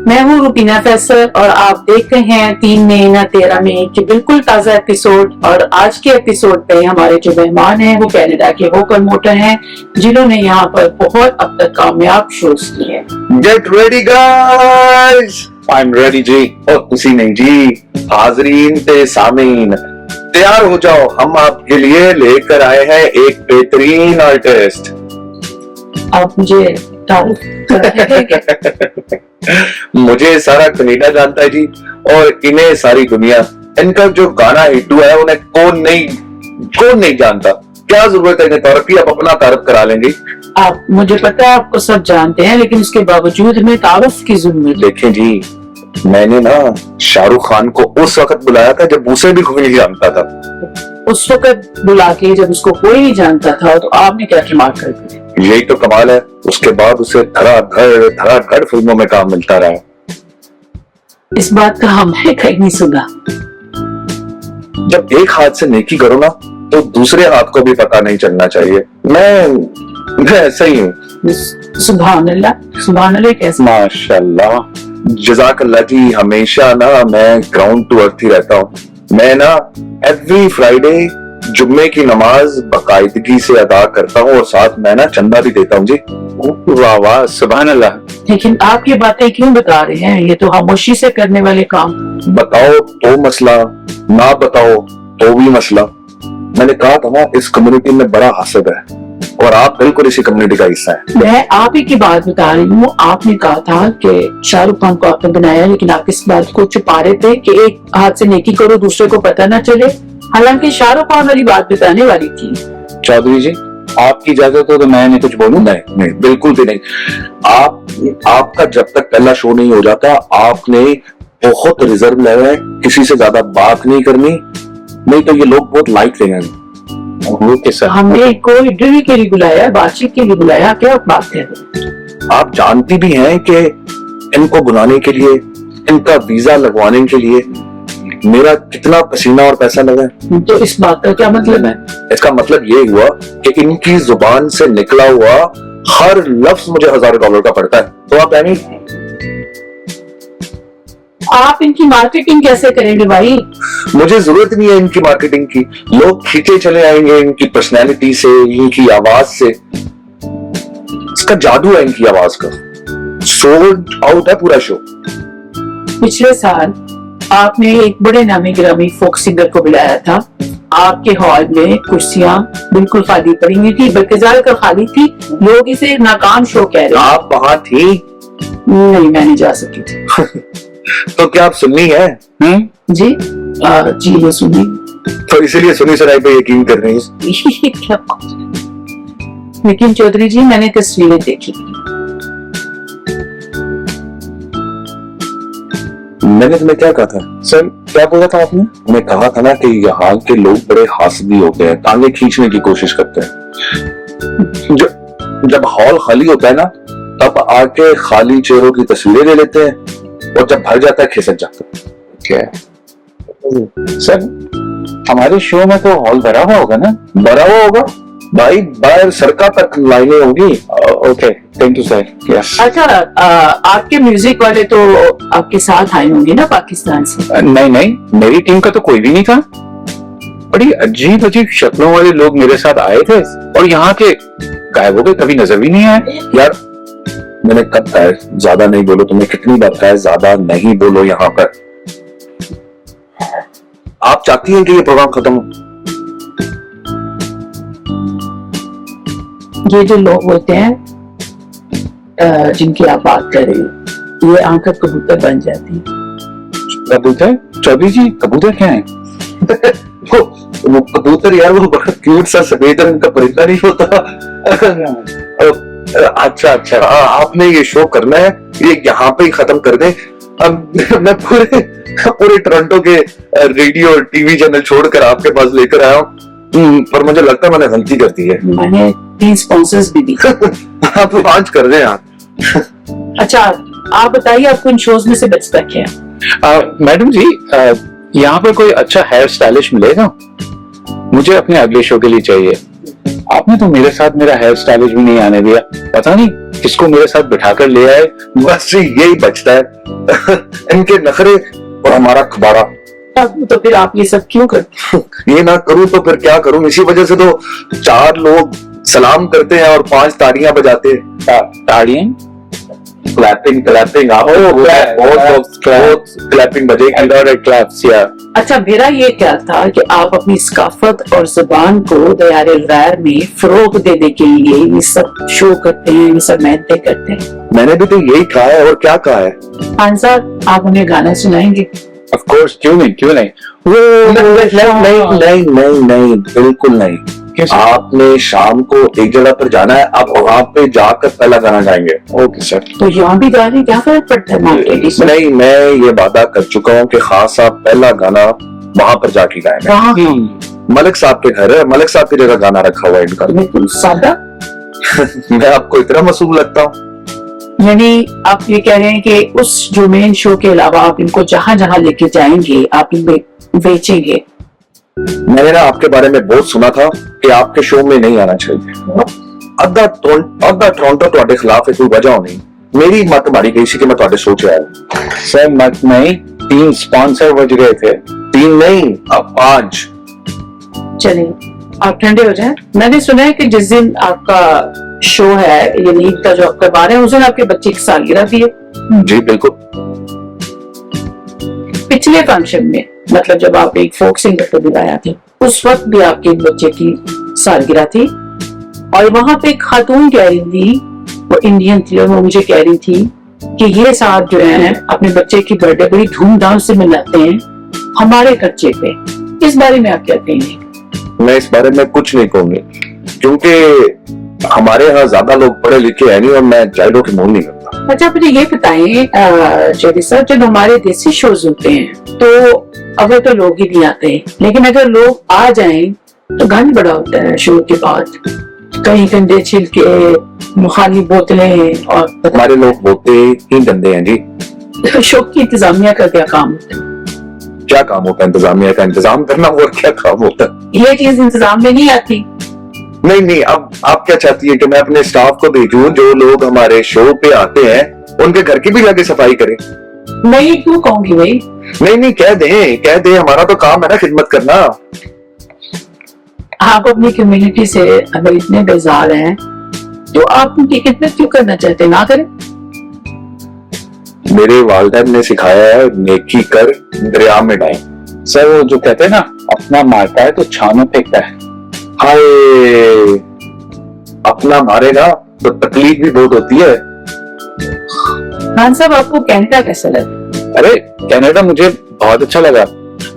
मैं हूँ रुबीना फैसल और आप देख रहे हैं 3 मई ना 13 मई के बिल्कुल ताजा एपिसोड। और आज के एपिसोड पे हमारे जो मेहमान हैं वो कनाडा के वो प्रमोटर हैं जिन्होंने यहाँ पर बहुत अब तक कामयाब शोज किए हैं। Get ready guys, I am ready जी। और खुशी नहीं जी, हाजरीन ते सामीन तैयार हो जाओ, हम आपके लिए लेकर आए हैं एक बेहतरीन आर्टिस्ट। आप मुझे तारीफ कर रहे हैं। मुझे सारा कनाडा जानता है जी, और इन्हें सारी दुनिया। इनका जो गाना हिट हुआ है उन्हें कौन नहीं जानता। क्या जरूरत है इन्हें तारीफ की, आप अपना तारीफ करा लेंगे। आप, मुझे पता है आपको सब जानते हैं, लेकिन उसके बावजूद हमें तारीफ की जरूरत। देखें जी, मैंने ना शाहरुख खान को उस वक्त बुलाया था जब उसे भी कोई नहीं जानता था। उस वक्त बुला के जब उसको कोई नहीं जानता था तो आपने क्या रिमार्क कर दिया। यही तो कमाल है, उसके बाद उसे धड़ाधड़ फिल्मों में काम मिलता रहा। इस बात का हमने कहीं नहीं सुना। जब एक हाथ से नेकी करो ना तो दूसरे हाथ को भी पता नहीं चलना चाहिए। मैं ऐसा ही हूँ। सुभान अल्लाह कैसे। माशाल्लाह, जज़ाकल्लाह जी। हमेशा ना मैं ग्राउंड टू अर्थ ही रहता हूँ। मैं ना एवरी फ्राइडे जुम्मे की नमाज बाकायदगी से अदा करता हूँ और साथ मैं ना चंदा भी देता हूँ जी। वाह वाह, सुभान अल्लाह। लेकिन आप ये बातें क्यों बता रहे हैं? ये तो खामोशी से करने वाले काम। बताओ तो मसला, ना बताओ तो भी मसला। मैंने कहा था ना, इस कम्युनिटी में बड़ा हसद है और आप बिल्कुल इसी कम्युनिटी का हिस्सा है। मैं आप ही की बात बता रही हूँ। आपने कहा था कि शाहरुख खान को आपने बनाया, लेकिन आप इस बात को छुपा रहे थे कि एक हाथ से नेकी करो दूसरे को पता ना चले। हालांकि शाहरुख खान वाली बात बताने वाली थी। चौधरी जी, आपकी इजाजत हो तो मैं नहीं कुछ बोलूं। नहीं, बिल्कुल भी नहीं। आपका जब तक पहला शो नहीं हो जाता, आपने बहुत रिजर्व लेवल है, किसी से ज्यादा बात नहीं करनी, नहीं तो ये लोग बहुत लाइट लेंगे। हमने कोई इंटरव्यू के लिए बुलाया, बातचीत के लिए बुलाया, क्या बात है? आप जानती भी हैं कि इनको बुलाने के लिए, इनका वीजा लगवाने के लिए मेरा कितना पसीना और पैसा लगा है। तो इस बात का क्या मतलब है? इसका मतलब ये हुआ कि इनकी जुबान से निकला हुआ हर लफ्ज मुझे $1000 का पड़ता है। तो आप यानी आप इनकी मार्केटिंग कैसे करेंगे भाई? मुझे जरूरत नहीं है इनकी मार्केटिंग की। लोग खींचे चले आएंगे इनकी पर्सनैलिटी से, इनकी आवाज से। इसका जादू है इनकी आवाज का। सोल्ड आउट है पूरा शो। पिछले साल आपने एक बड़े नामी गिरामी फोक सिंगर को बुलाया था। आपके हॉल में कुर्सियां बिल्कुल खाली पड़ी हुई थी, बल्कि ज्यादातर खाली थी। लोग इसे नाकाम शो कह रहे। आप वहां थी? नहीं, मैं नहीं जा सकी थी। तो क्या आप सुन्नी है? जी जी, ये सुनी। तो इसीलिए सुनी सुनाई पे यकीन कर रही हैं। लेकिन चौधरी जी, मैंने तस्वीरें देखी। मैंने तुम्हें क्या कहा था? सर, क्या बोला था आपने? मैं कहा था ना कि यहाँ के लोग बड़े हासदी होते हैं, टांगे खींचने की कोशिश करते हैं। जब हॉल खाली होता है ना, तब आके खाली चेहरों की तस्वीरें ले लेते हैं, और जब भर जाता है खिसक जाता है। क्या सर, हमारे शो में तो हॉल भरा हुआ होगा ना? भरा हुआ होगा भाई, बाहर सड़का तक लाइनें होगी। Okay, thank you sir. Yes. अच्छा, आपके म्यूजिक वाले तो आपके साथ आए होंगे ना पाकिस्तान से? नहीं, मेरी टीम का तो कोई भी नहीं था। बड़ी अजीब शक्लों वाले लोग मेरे साथ आए थे, और यहाँ के गायकों के कभी नजर भी नहीं आए। यार, मैंने कब कहा ज्यादा नहीं बोलो? तुम्हें कितनी बार कहा है ज्यादा नहीं बोलो यहाँ पर? आप चाहती हैं कि ये प्रोग्राम खत्म हो? ये जो लोग होते हैं जिनकी आप बात कर रही हैं, ये आंखों कबूतर बन जाती है। कबूतर? चौधरी जी, कबूतर क्या है? वो कबूतर यार, वो बड़ा क्यूट सा सफेद रंग का परिंदा नहीं होता? अच्छा, आपने ये शो करना है, ये यहाँ पे ही खत्म कर दे। मैं पूरे टोरंटो के रेडियो और टीवी चैनल छोड़कर आपके पास लेकर आया हूँ, पर मुझे लगता है मैंने गलती कर दी है। मैंने 3 स्पॉन्सर्स भी दी। आप 5 कर रहे हैं आप। अच्छा, आप बताइए आपको इन शोज में से बेस्ट क्या है? मैडम जी, यहाँ पर कोई अच्छा हेयर स्टाइलिश मिलेगा? मुझे अपने अगले शो के लिए चाहिए। आपने तो मेरे साथ मेरा हेयर स्टाइलिश भी नहीं आने दिया, पता नहीं किसको मेरे साथ बिठाकर ले आए। बस जी यही बचता है इनके नखरे और हमारा खबारा। अब तो फिर आप ये सब क्यों करते? ये ना करूं तो फिर क्या करूं, इसी वजह से तो 4 लोग सलाम करते हैं और 5 ताड़ियां बजाते हैं। ताड़ियां? क्लैपिंग क्लैपिंग बहुत क्लैपिंग बजेगी। क्लैप्स या अच्छा, मेरा ये क्या था कि आप अपनी सकाफत और जुबान को दयारे गैर में फरोग देने के लिए ये सब शो करते हैं, ये सब मेहनतें करते हैं। मैंने भी तो यही कहा है, और क्या कहा है? खान साहब, आप उन्हें गाना सुनाएंगे? ऑफ कोर्स, क्यों नहीं क्यों नहीं। नहीं, बिल्कुल नहीं। आपने शाम को एक जगह पर जाना है, आप वहां पे जाकर पहला गाना गाएंगे। Okay sir. तो यहाँ भी गाने क्या फर्क पड़ता है मार्केट में? नहीं, मैं ये वादा कर चुका हूँ कि खास साहब पहला गाना वहां पर जाके गाएंगे। वहाँ मलिक साहब के घर है, मलिक साहब की जगह गाना रखा हुआ है इनका। बिल्कुल सादा। मैं आपको इतना मासूम लगता हूँ? यानी आप ये कह रहे हैं कि उस जो मेन शो के अलावा आप इनको जहाँ जहाँ लेके जाएंगे आप इनमें बेचेंगे? मैंने ना आपके बारे में बहुत सुना था कि आपके शो में नहीं आना चाहिए। अद्धा टोरंटो ਤੁਹਾਡੇ खिलाफ है, कोई वजह नहीं। मेरी मत मारी गई सी कि मैं ਤੁਹਾਡੇ शो च आया। सर मत नहीं, 3 स्पॉन्सर बज गए थे। 3 नहीं, अब 5। चलिए आप ठंडे हो जाएं। मैंने सुना है कि जिस दिन आपका शो है, यानी ईद का जो आप करवा रहे हैं, उस दिन आपके बच्चे की सालगिरह भी है। जी बिल्कुल। पिछले फंक्शन में, मतलब जब आप एक फोक सिंगर को बुलाया थे, उस वक्त भी आपके बच्चे की सालगिरह थी और वहां पे एक खातून कह रही थी, वो इंडियन थी, और वो मुझे कह रही थी कि ये साहब जो है अपने बच्चे की बर्थडे बड़ी धूमधाम से मनाते हैं हमारे खर्चे पे। इस बारे में आप क्या कहेंगे? मैं इस बारे में कुछ नहीं कहूंगी, क्योंकि हमारे यहाँ ज्यादा लोग पढ़े लिखे हैं नहीं, और मैं जाहिरों की मोल नहीं करता। अच्छा, मुझे ये बताएं जेडी सर, जब हमारे देसी शोज होते हैं तो अगर तो लोग ही नहीं आते, लेकिन अगर लोग आ जाएं तो गंद बड़ा होता है शो के बाद। कहीं गंदे छिलके, खाली बोतलें, और हमारे लोग होते ही गंदे हैं जी। तो शो की इंतजामिया का क्या काम होता है? क्या काम होता है इंतजामिया का? इंतजाम करना, और क्या काम होता है? ये चीज इंतजाम में नहीं आती। नहीं, अब आप क्या चाहती है कि मैं अपने स्टाफ को भेजूं जो लोग हमारे शो पे आते हैं उनके घर की भी जाके सफाई करें? नहीं, क्यों कहूंगी भाई? नहीं, कह दे, हमारा तो काम है ना खिदमत करना। आप अपनी कम्युनिटी से अगर इतने बेजार हैं तो आप उनकी खिदमत क्यों करना चाहते? ना करें। मेरे वालिदैन ने सिखाया है, नेकी कर दरिया में डाल। सर वो जो कहते हैं ना, अपना मारता है तो छानों फेंकता है। हाय, अपना मारेगा तो तकलीफ भी बहुत होती है। खान साहब, आपको कनाडा कैसा लगा? अरे कनाडा मुझे बहुत अच्छा लगा।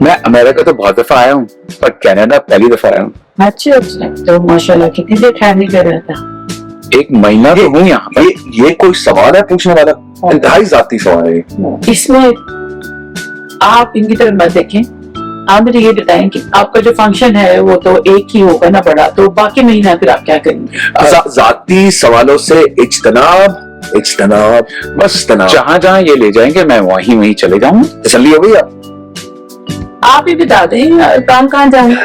मैं अमेरिका तो बहुत दफा आया हूँ, पर कनाडा पहली दफा आया हूँ। अच्छा, तो माशाल्लाह कितनी देर ठहरने कर रहा था? 1 महीना तो हूँ यहाँ पर। ये कोई सवाल है पूछने वाला? इंतहाई जाती सवाल है ये। इसमें आप इनकी तरफ मत देखें। आप मुझे ये बताएं कि आपका जो फंक्शन है वो तो एक ही होगा ना बड़ा, तो बाकी महीना फिर आप क्या करेंगे? जाती सवालों से इज्तनाब, बस तनाब। जहाँ जहाँ ये ले जाएंगे मैं वहीं चले जाऊंगा। तसल्ली हो गई आप ही बता दें काम कहाँ जाएंगे?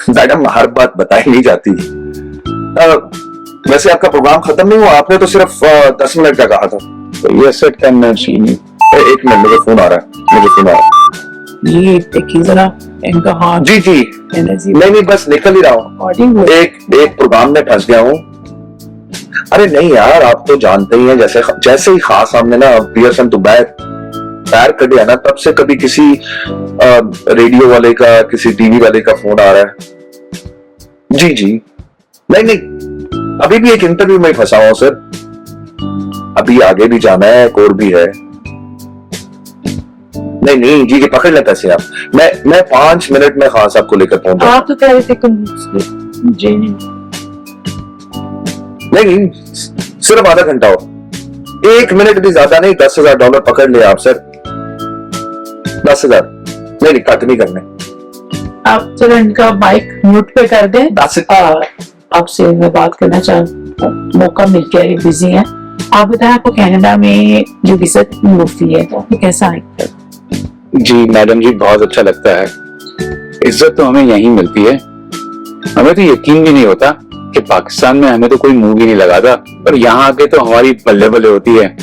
मैडम, हर बात बताई नहीं जाती। वैसे आपका प्रोग्राम खत्म नहीं हुआ, आपने तो सिर्फ 10 मिनट का कहा था। तो ये सर 10 मिनट ही नहीं। 1 मिनट, मुझे फोन आ रहा है। ये देखिए जरा इनका हाथ। जी नहीं, बस निकल ही रहा हूँ। एक प्रोग्राम में फंस गया हूँ। अरे नहीं यार, आप तो जानते ही हैं, जैसे ही खास सामने ना पियर्सन तो पैर कटे ना, तब से कभी किसी रेडियो वाले का, किसी टीवी वाले का फोन आ रहा है। जी नहीं, अभी भी एक इंटरव्यू में फंसा हुआ सर। अभी आगे भी जाना है, एक और भी है। नहीं जी, ये पकड़ ले पैसे आप। मैं 5 मिनट में खान साहब को लेकर पहुंच जाऊंगा। आप तो कह रहे थे जी नहीं, सिर्फ आधा घंटा हो। 1 मिनट भी ज्यादा नहीं। $10,000 पकड़ ले आप सर। 10,000 नहीं, कट नहीं करने। आप जरा इनका माइक म्यूट पे कर दें। आपसे मैं बात करना चाहूँ, मौका मिल गया, ये बिजी है। आप बताएं, आपको कनाडा में जो विजिट मिलती है तो आपको कैसा है? जी मैडम जी, बहुत अच्छा लगता है। इज्जत तो हमें यहीं मिलती है। हमें तो यकीन भी नहीं होता कि पाकिस्तान में हमें तो कोई मुंह भी नहीं लगाता, पर यहाँ आके तो हमारी बल्ले बल्ले होती है।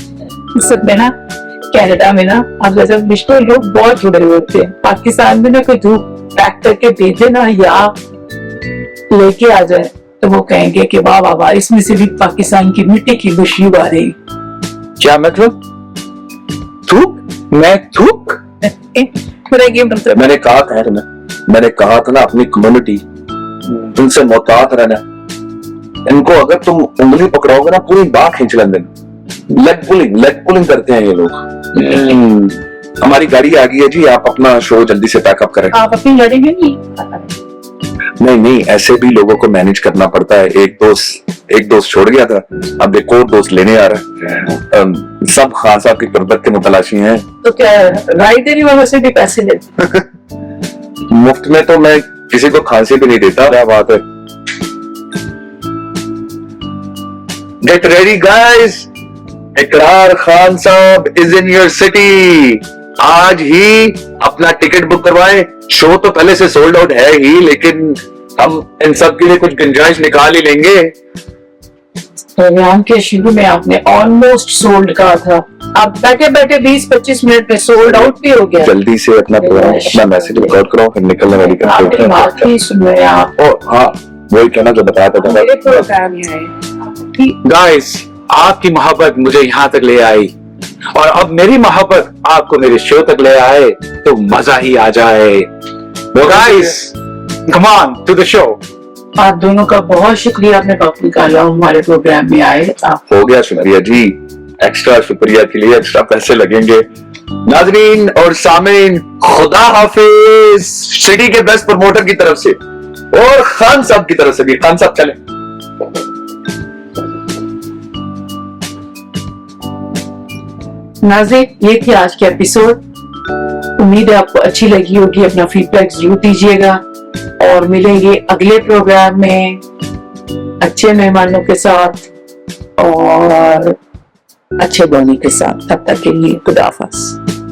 सब में ना कनाडा में ना आप जैसे विश्व लोग बहुत जुड़े हुए होते हैं। पाकिस्तान में ना कोई धूप पैक करके भेजे ना या लेके आ जाए तो वो कहेंगे कि वाह वाह वाह, इसमें से भी पाकिस्तान की मिट्टी की खुशबू आ रही। क्या मतलब? थूक? मैं थूक? पूरा ये मतलब मैंने कहा था ना, मैंने कहा था ना अपनी कम्युनिटी उनसे मोहतात रहना। इनको अगर तुम उंगली पकड़ोगे ना पूरी बात खींच लेंगे। लेग पुलिंग करते हैं ये लोग। हमारी गाड़ी आ गई है जी, आप अपना शो जल्दी से पैकअप करें। आप अपनी गाड़ी में नहीं, ऐसे भी लोगों को मैनेज करना पड़ता है। एक दोस्त छोड़ गया था, अब एक और दोस्त लेने आ रहा है। सब खान साहब की गुर्बत के मुतलाशी हैं। तो क्या राइड देने वालों से भी पैसे लेते? मुफ्त में तो मैं किसी को खांसी भी नहीं देता। क्या बात है। गेट रेडी गाइस, इकरार खान साहब इज इन योर सिटी। आज ही अपना टिकट बुक करवाएं। शो तो पहले से सोल्ड आउट है ही, लेकिन हम इन सब के लिए कुछ गुंजाइश निकाल ही लेंगे। प्रोग्राम के शुरू में आपने ऑलमोस्ट सोल्ड कहा था, अब बैठे बैठे 20-25 मिनट में सोल्ड आउट भी हो गया। जल्दी से अपना प्रोग्राम, अपना मैसेज रिकॉर्ड करो, फिर निकलने वाली आपने बात ही सुनो आप। हाँ, वही कहना जो बताया था। मेरे प्रोग्राम में आए गाइस, आपकी मोहब्बत मुझे यहाँ तक ले आई और अब मेरी मोहब्बत आपको मेरे शो तक ले आए तो मजा ही आ जाए। Guys, come on to the show. आप दोनों का बहुत शुक्रिया, आपने वक्त निकाला हमारे प्रोग्राम में आए। आप हो गया शुक्रिया जी, एक्स्ट्रा शुक्रिया के लिए एक्स्ट्रा पैसे लगेंगे। नाजरीन और सामीन, खुदा हाफिज सिटी के बेस्ट प्रमोटर की तरफ से और खान साहब की तरफ से भी। खान साहब चले। नाज़रीन, ये थी आज के एपिसोड। उम्मीद है आपको अच्छी लगी होगी। अपना फीडबैक जरूर दीजिएगा और मिलेंगे अगले प्रोग्राम में अच्छे मेहमानों के साथ और अच्छे बोनी के साथ। तब तक के लिए खुदा हाफिज़।